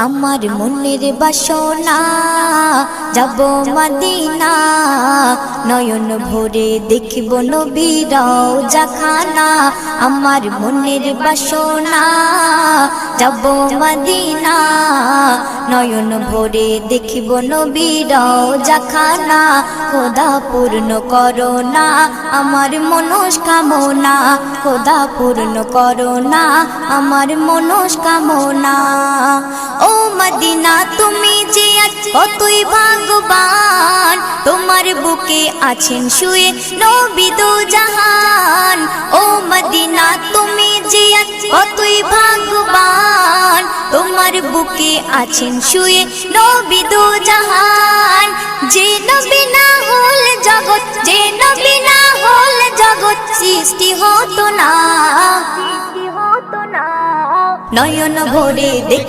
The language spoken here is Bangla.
আমার মনের বাসনা যাব মদিনা, নয়ন ভরে দেখিব নবীর রওজাখানা। আমার মনের বাসনা যাব মদিনা, নয়ন ভরে দেখিব নবীর রওজাখানা। খোদা পূর্ণ করো না আমার মনস্কামনা, খোদা পূর্ণ করো না আমার মনস্কামনা। ও মদিনা তুমি যে আজ কতই ভাগ্যবান, তোমার বুকে আছেন শুয়ে নবী দো জাহান। ও মদিনা তুমি যে আজ কতই ভাগ্যবান, তোমার বুকে আছেন শুয়ে নবী দো জাহান। যে নবী না হল জগৎ, যে নবী না হল জগৎ সৃষ্টি হতো না। নয়ন ভরে দেখি